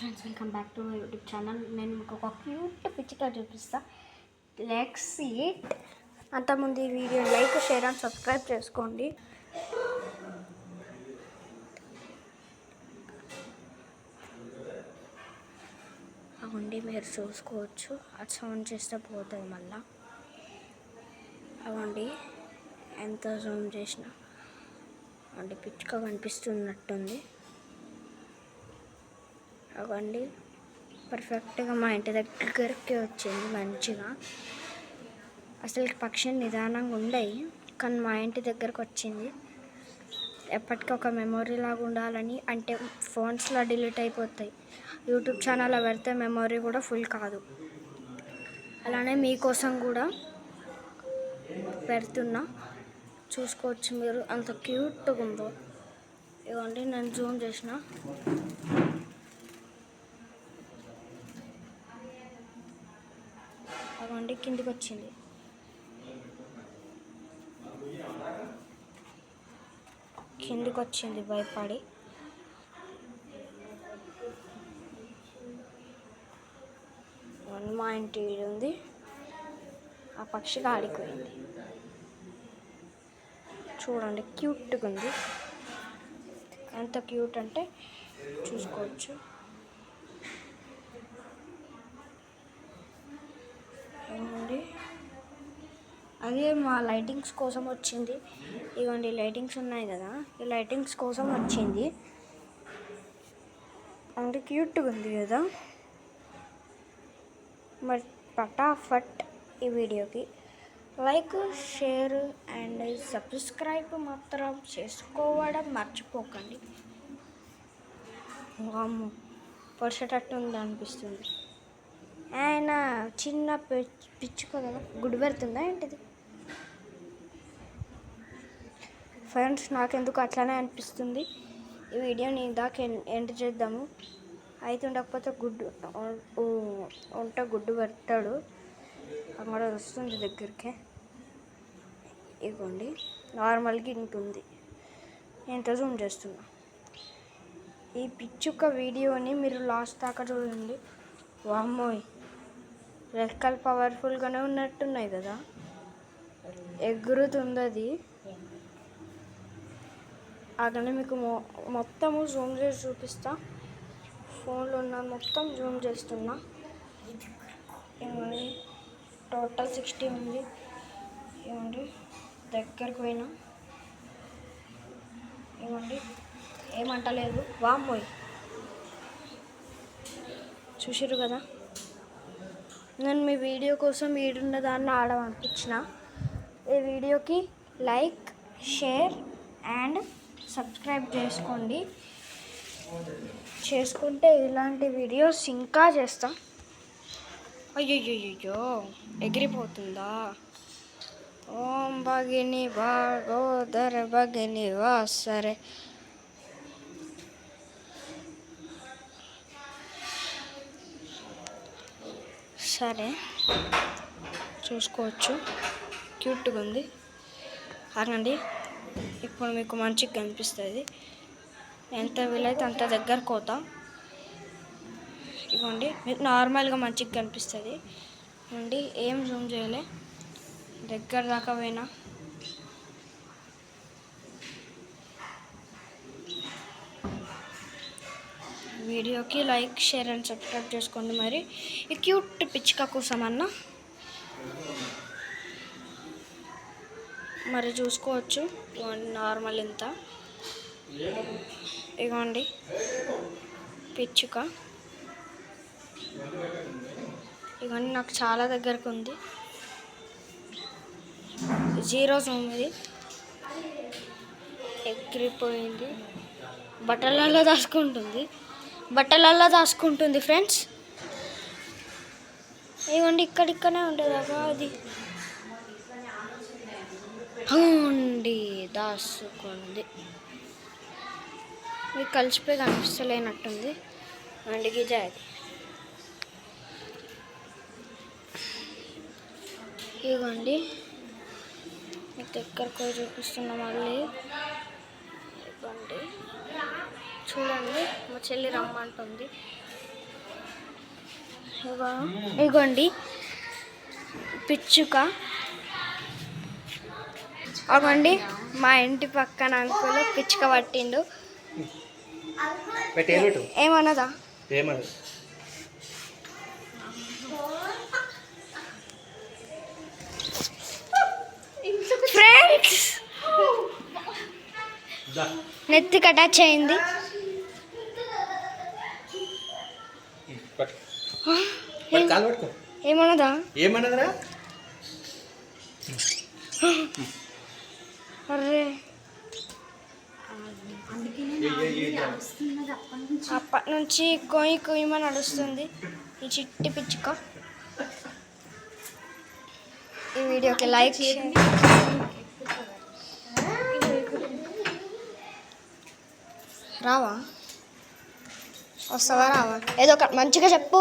Friends, welcome back to my YouTube channel. నేను మీకు ఒక క్యూట్ పిచ్చిగా చూపిస్తా. Let's see it. అంతకుముందు ఈ video like, share and subscribe చేసుకోండి. అవండి మీరు చూసుకోవచ్చు. అది సౌండ్ చేస్తే పోతుంది మళ్ళా. అవండి ఎంత జూమ్ చేసినా అంటే పిచ్చిగా కనిపిస్తున్నట్టుంది. అవండి పర్ఫెక్ట్గా మా ఇంటి దగ్గరికి వచ్చింది మంచిగా. అసలు పక్షి నిదానంగా ఉండయి, కానీ మా ఇంటి దగ్గరకు వచ్చింది. ఎప్పటికీ ఒక మెమొరీ లాగా ఉండాలని, అంటే ఫోన్స్లో డిలీట్ అయిపోతాయి, యూట్యూబ్ ఛానల్లో పెడితే మెమొరీ కూడా ఫుల్ కాదు. అలానే మీకోసం కూడా పెడుతున్నా, చూసుకోవచ్చు మీరు. అంత క్యూట్గా ఉందో. ఇవ్వండి నేను జూమ్ చేసిన. అవండి కిందికి వచ్చింది. భయపడి. మా ఇంటి ఉంది, ఆ పక్షిగా ఆడిపోయింది. చూడండి క్యూట్గా ఉంది. ఎంత క్యూట్ అంటే చూసుకోవచ్చు. అదే మా లైటింగ్స్ కోసం వచ్చింది. ఇవ్వండి లైటింగ్స్ ఉన్నాయి కదా, ఈ లైటింగ్స్ కోసం వచ్చింది. అంటే క్యూట్గా ఉంది కదా. మరి ఫటాఫట్ ఈ వీడియోకి లైక్, షేర్ అండ్ సబ్స్క్రైబ్ మాత్రం చేసుకోవడం మర్చిపోకండి. వామ్మో, పొడిచేటట్టు ఉంది అనిపిస్తుంది. ఆయన చిన్న పిచ్చుక కదా, గుడి పెడుతుందా ఏంటిది? ఫ్రెండ్స్, నాకెందుకు అట్లానే అనిపిస్తుంది. ఈ వీడియోని దాకా ఎండ్ చేద్దాము. అయితే ఉండకపోతే గుడ్డు పెడతాడు. అక్కడ వస్తుంది దగ్గరికి. ఇగోండి నార్మల్గా ఉంటుంది. ఎంత జూమ్ చేస్తున్నా. ఈ పిచ్చుక వీడియోని మీరు లాస్ట్ దాకా చూడండి. వామ్మోయ్, రెక్కలు పవర్ఫుల్గానే ఉన్నట్టున్నాయి కదా, ఎగురుతుంది అది. అలానే మీకు మొత్తము జూమ్ చేసి చూపిస్తా. ఫోన్లో ఉన్న మొత్తం జూమ్ చేస్తున్నా. ఏమండి టోటల్ 60 ఉంది. ఏమండి దగ్గరకు పోయినా, ఏమండి ఏమంటలేదు. వామ్మోయ్, చూసిర్రు కదా. నేను మీ వీడియో కోసం ఈడున్న దాన్ని ఆడమనిపించిన. ఈ వీడియోకి లైక్, షేర్ అండ్ సబ్స్క్రైబ్ చేసుకుంటే ఇలాంటి వీడియోస్ ఇంకా చేస్తా. అయ్యో ఎగిరిపోతుందా. ఓం భగిని భాగోదర భగిని వా. సరే చూసుకోవచ్చు, క్యూట్గా ఉంది. ఆగండి, ఇప్పుడు మీకు మంచిగా కనిపిస్తుంది. ఎంత వీలైతే అంత దగ్గర కోతా. ఇవ్వండి మీకు నార్మల్గా మంచిగా కనిపిస్తుంది అండి. ఏం జూమ్ చేయలే, దగ్గర దాకా పోయినా. వీడియోకి లైక్, షేర్ అండ్ సబ్స్క్రైబ్ చేసుకోండి. మరి ఈ క్యూట్ పిచ్చుక కోసం అన్న మరి చూసుకోవచ్చు. నార్మల్ ఇంత. ఇగోండి పిచ్చుక. ఇవన్నీ నాకు చాలా దగ్గరకు ఉంది. 0 జూమ్. ఇది ఎగిరిపోయింది. బట్టలల్లో దాచుకుంటుంది ఫ్రెండ్స్. ఇవ్వండి ఇక్కడనే ఉంటుంది అది. అండి దాచుకుంది. మీకు కలిసిపోయి కనిపిస్తలేనట్టుంది. అండి గిజ అది. ఇవ్వండి మీకు దగ్గరకు చూపిస్తున్నా మళ్ళీ. ఇవ్వండి చూడండి, మా చెల్లి రమ్మంటుంది. ఇగోండి పిచ్చుక. అగోండి మా ఇంటి పక్కన అంకులు పిచ్చుక పట్టిండు. ఏమన్నదా? ఫ్రెండ్స్ నెత్తికి అటాచ్ అయింది. ఏమన్నదా? అర్రే అప్పటి నుంచి కొయ్యి కొయ్యమని నడుస్తుంది ఈ చిట్టి పిచ్చుక. ఈ వీడియోకి లైక్ రావా? వస్తావా రావా? ఏదో ఒక మంచిగా చెప్పు.